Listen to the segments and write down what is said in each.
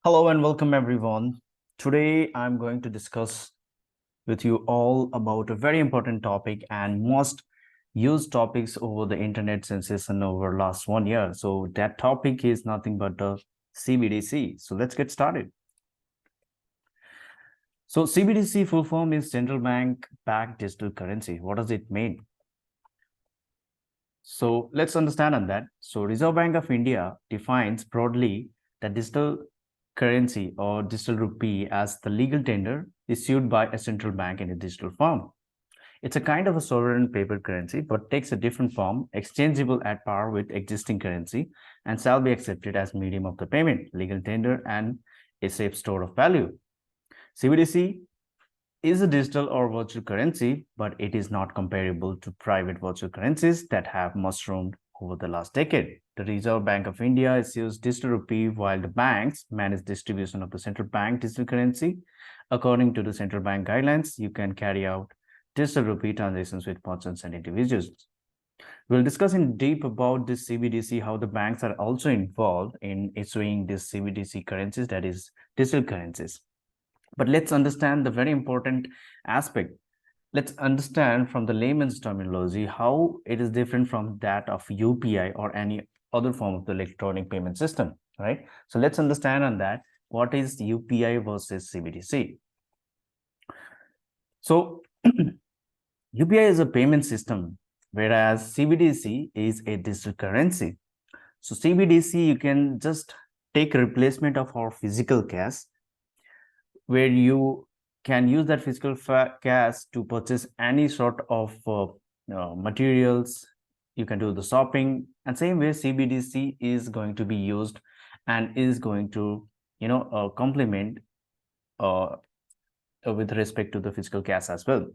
Hello and welcome everyone. Today I'm going to discuss with you all about a very important topic and most used topics over the internet sensation over last 1 year. So that topic is nothing but the CBDC. So let's get started. So CBDC full form is central bank backed digital currency. What does it mean? So let's understand on that. So Reserve Bank of India defines broadly the digital currency or digital rupee as the legal tender issued by a central bank in a digital form. It's a kind of a sovereign paper currency, but takes a different form, exchangeable at par with existing currency, and shall be accepted as medium of the payment, legal tender, and a safe store of value. CBDC is a digital or virtual currency, but it is not comparable to private virtual currencies that have mushroomed over the last decade. The Reserve Bank of India issues digital rupee while the banks manage distribution of the central bank digital currency. According to the central bank guidelines, you can carry out digital rupee transactions with merchants and individuals. We'll discuss in deep about this CBDC, how the banks are also involved in issuing these CBDC currencies, that is digital currencies. But let's understand the very important aspect. Let's understand from the layman's terminology how it is different from that of UPI or any other form of the electronic payment system, right? So let's understand on that. What is UPI versus CBDC? So UPI is a payment system, whereas CBDC is a digital currency. So CBDC, you can just take a replacement of our physical cash, where you can use that physical cash to purchase any sort of materials. You can do the shopping, and same way CBDC is going to be used and is going to complement with respect to the physical cash as well.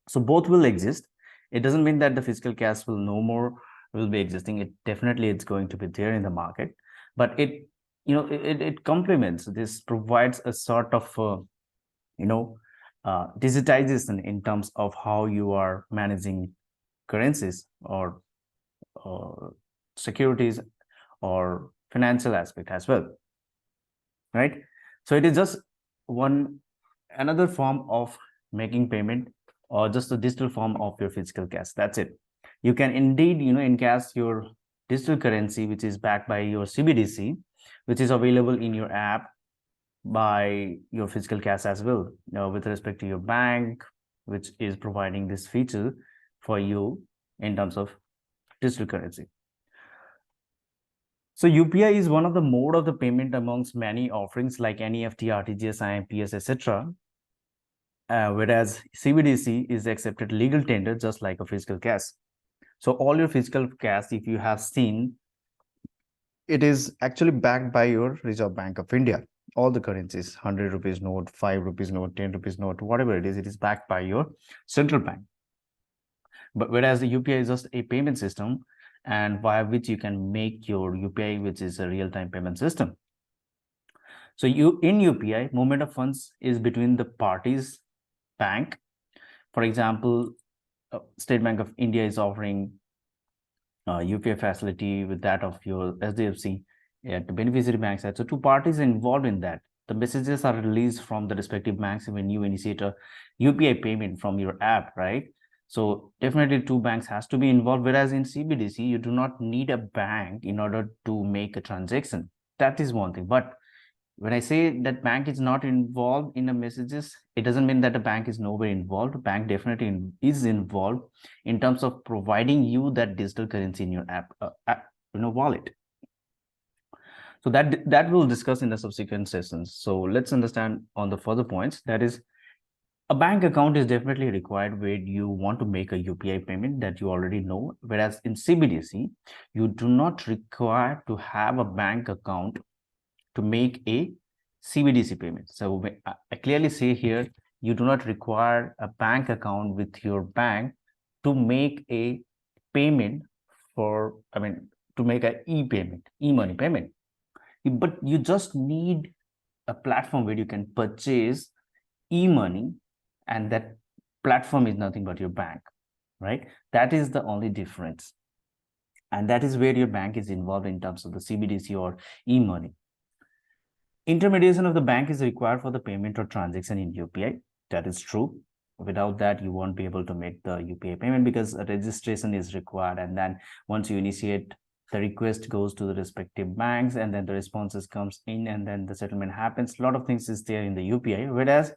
So both will exist. It doesn't mean that the physical cash will no more will be existing. It definitely it's going to be there in the market, but it complements this, provides a sort of digitization in terms of how you are managing currencies or securities or financial aspect as well, right? So it is just another form of making payment, or just a digital form of your physical cash. That's it. You can indeed encash your digital currency, which is backed by your CBDC, which is available in your app, by your physical cash as well, with respect to your bank, which is providing this feature for you in terms of digital currency. So UPI is one of the mode of the payment amongst many offerings like NEFT, RTGS, IMPS, etc. Whereas CBDC is accepted legal tender just like a physical cash. So all your physical cash, if you have seen, it is actually backed by your Reserve Bank of India. All the currencies, 100 rupees note, 5 rupees note, 10 rupees note, whatever it is backed by your central bank. But whereas the UPI is just a payment system, and via which you can make your UPI, which is a real-time payment system. So in UPI, movement of funds is between the parties bank. For example, State Bank of India is offering UPI facility with that of your SDFC at the beneficiary bank side. So two parties involved in that. The messages are released from the respective banks when you initiate a UPI payment from your app, right? So definitely two banks has to be involved, whereas in CBDC, you do not need a bank in order to make a transaction. That is one thing. But when I say that bank is not involved in the messages, it doesn't mean that the bank is nowhere involved. Bank definitely is involved in terms of providing you that digital currency in your app, wallet. So that we'll discuss in the subsequent sessions. So let's understand on the further points. That is, a bank account is definitely required where you want to make a UPI payment that you already know. Whereas in CBDC, you do not require to have a bank account to make a CBDC payment. So I clearly say here, you do not require a bank account with your bank to make a payment to make an e-payment, e-money payment. But you just need a platform where you can purchase e-money, and that platform is nothing but your bank, right? That is the only difference. And that is where your bank is involved in terms of the CBDC or e-money. Intermediation of the bank is required for the payment or transaction in UPI. That is true. Without that, you won't be able to make the UPI payment because a registration is required. And then once you initiate, the request goes to the respective banks, and then the responses comes in, and then the settlement happens. A lot of things is there in the UPI. Whereas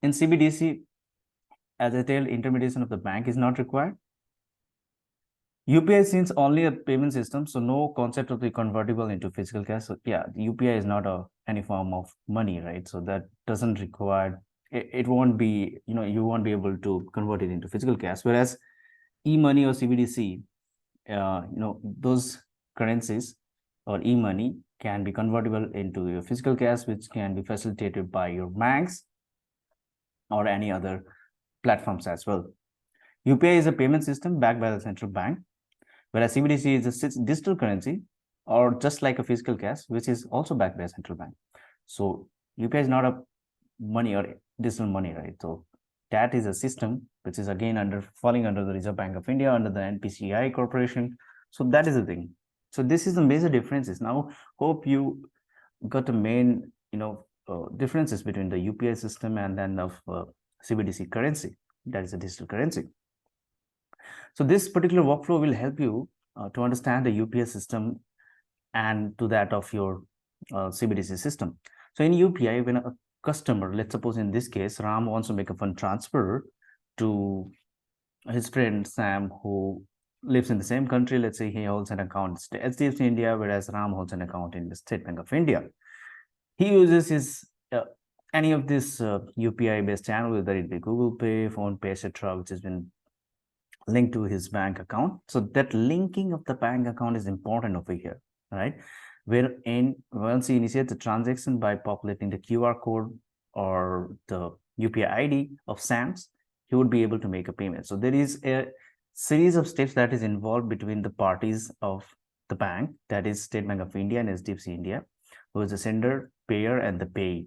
in CBDC, as I tell, intermediation of the bank is not required. UPI since only a payment system, so no concept of the convertible into physical cash. So yeah, the UPI is not any form of money, right? So that doesn't require, it won't be, you won't be able to convert it into physical cash. Whereas e-money or CBDC, those currencies or e-money can be convertible into your physical cash, which can be facilitated by your banks or any other platforms as well. UPI is a payment system backed by the central bank, whereas CBDC is a digital currency, or just like a physical cash, which is also backed by a central bank. So UPI is not a money or digital money, right? So that is a system which is again falling under the Reserve Bank of India, under the NPCI Corporation. So that is the thing. So this is the major differences. Now, hope you got the main, differences between the UPI system and then of CBDC currency, that is a digital currency. So this particular workflow will help you to understand the UPI system and to that of your CBDC system. So in UPI, when a customer, let's suppose in this case, Ram wants to make a fund transfer to his friend Sam, who lives in the same country. Let's say he holds an account at HDFC India, whereas Ram holds an account in the State Bank of India. He uses his any of this UPI based channel, whether it be Google Pay, Phone Pay, etc., which has been linked to his bank account. So that linking of the bank account is important over here, right? Wherein once he initiates the transaction by populating the QR code or the UPI ID of Sam's, he would be able to make a payment. So there is a series of steps that is involved between the parties of the bank, that is State Bank of India and HDFC India, who is the sender, payer, and the payee,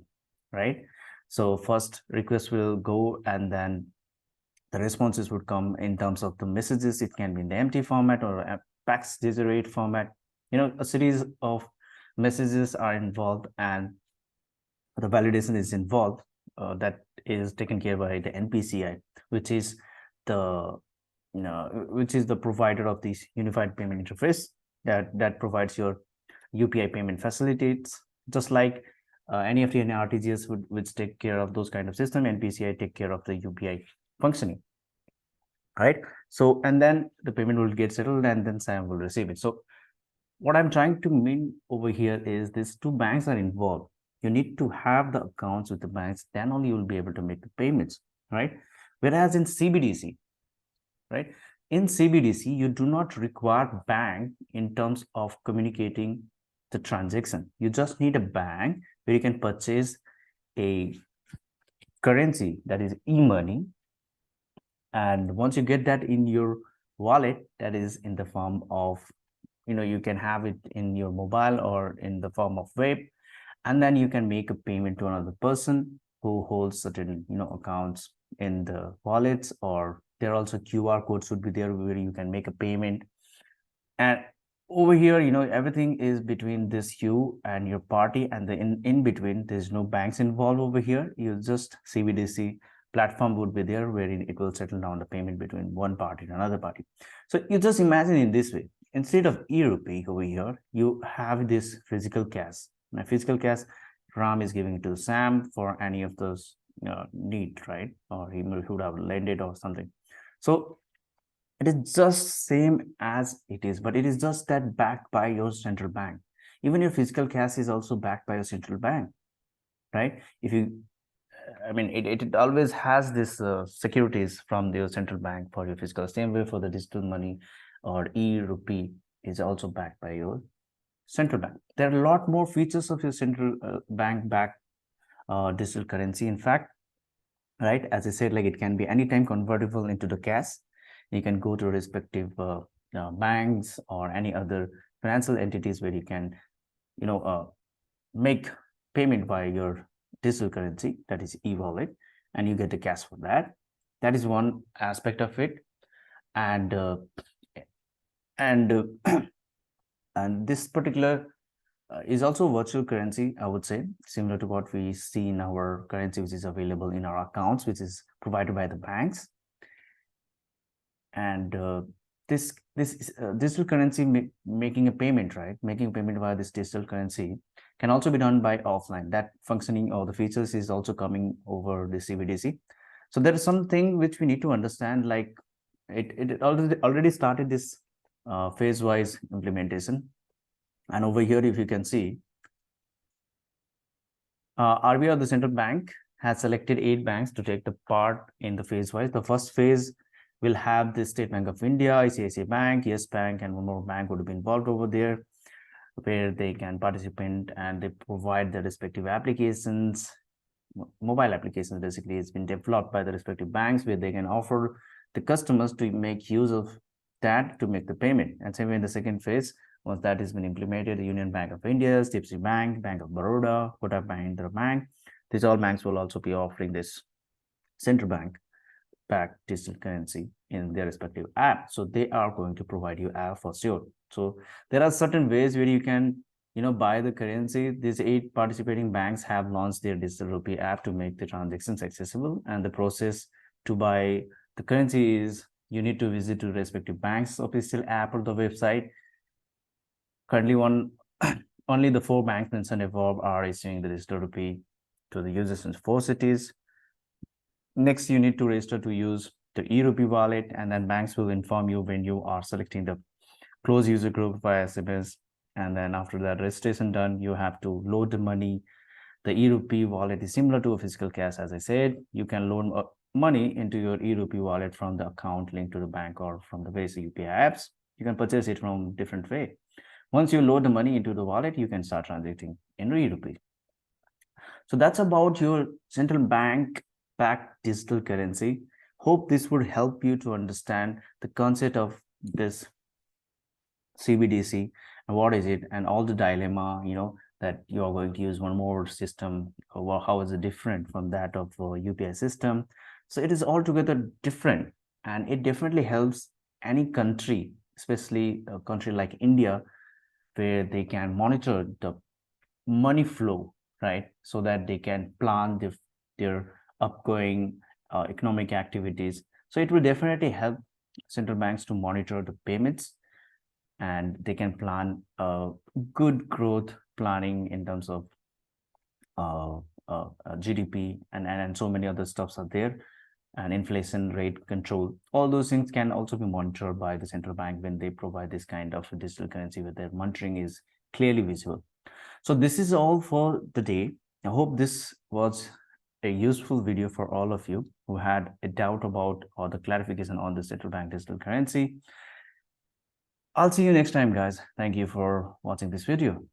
right? So first request will go, and then the responses would come in terms of the messages. It can be in the empty format or a PAX generate format. A series of messages are involved, and the validation is involved. That is taken care by the NPCI, which is the provider of this unified payment interface that provides your UPI payment facilities, just like NEFT and RTGS which take care of those kind of system. NPCI take care of the UPI functioning, right? So, and then the payment will get settled, and then Sam will receive it. So what I'm trying to mean over here is these two banks are involved. You need to have the accounts with the banks, then only you will be able to make the payments, right? Whereas in CBDC, right? In CBDC, you do not require bank in terms of communicating the transaction. You just need a bank where you can purchase a currency, that is e-money. And once you get that in your wallet, that is in the form of, you can have it in your mobile or in the form of web, and then you can make a payment to another person who holds certain, accounts in the wallets, or there are also QR codes would be there where you can make a payment. And over here, everything is between this you and your party, and the in between, there's no banks involved over here. You just CBDC platform would be there wherein it will settle down the payment between one party and another party. So you just imagine in this way, instead of e-rupee over here, you have this physical cash. Now, physical cash, Ram is giving it to Sam for any of those need, right? Or he should have lent it or something. So it is just same as it is, but it is just that backed by your central bank. Even your physical cash is also backed by your central bank, right? If you, it always has this securities from your central bank for your physical. Same way for the digital money or e-rupee is also backed by your central bank. There are a lot more features of your central bank backed digital currency. In fact, right, as I said, like it can be anytime convertible into the cash. You can go to respective banks or any other financial entities where you can, make payment by your digital currency, that is e-wallet, and you get the cash for that. That is one aspect of it. And and this particular is also virtual currency, I would say, similar to what we see in our currency, which is available in our accounts, which is provided by the banks. And this digital currency making a payment, right? Making a payment via this digital currency can also be done by offline. That functioning or the features is also coming over the CBDC. So there is something which we need to understand, like it already started this phase-wise implementation. And over here, if you can see, RBI, the central bank, has selected 8 banks to take the part in the phase-wise. The first phase will have the State Bank of India, ICICI Bank, Yes Bank, and one more bank would be involved over there, where they can participate and they provide the respective applications, mobile applications. Basically, it's been developed by the respective banks where they can offer the customers to make use of that to make the payment. And same way in the second phase, once that has been implemented, the Union Bank of India, State Bank, Bank of Baroda, Kotak Mahindra Bank, these all banks will also be offering this central bank backed digital currency in their respective app. So they are going to provide you app for sure. So there are certain ways where you can, buy the currency. These 8 participating banks have launched their digital rupee app to make the transactions accessible. And the process to buy the currency is you need to visit to respective banks official app or the website. Currently, only the 4 banks mentioned above are issuing the digital rupee to the users in 4 cities. Next, you need to register to use the e-rupee wallet, and then banks will inform you when you are selecting the close user group via SMS. And then after that registration done, you have to load the money. The e-rupee wallet is similar to a physical cash. As I said, you can load money into your e-rupee wallet from the account linked to the bank or from the various UPI apps. You can purchase it from different way. Once you load the money into the wallet, you can start transacting in e-rupee. So that's about your central bank backed digital currency. Hope this would help you to understand the concept of this CBDC and what is it, and all the dilemma, that you are going to use one more system, or how is it different from that of UPI system. So it is altogether different, and it definitely helps any country, especially a country like India, where they can monitor the money flow, right? So that they can plan their upcoming economic activities. So it will definitely help central banks to monitor the payments, and they can plan good growth planning in terms of GDP and so many other stuffs are there, and inflation rate control. All those things can also be monitored by the central bank when they provide this kind of digital currency, where their monitoring is clearly visible. So this is all for the day. I hope this was a useful video for all of you who had a doubt about or the clarification on the central bank digital currency. I'll see you next time, guys. Thank you for watching this video.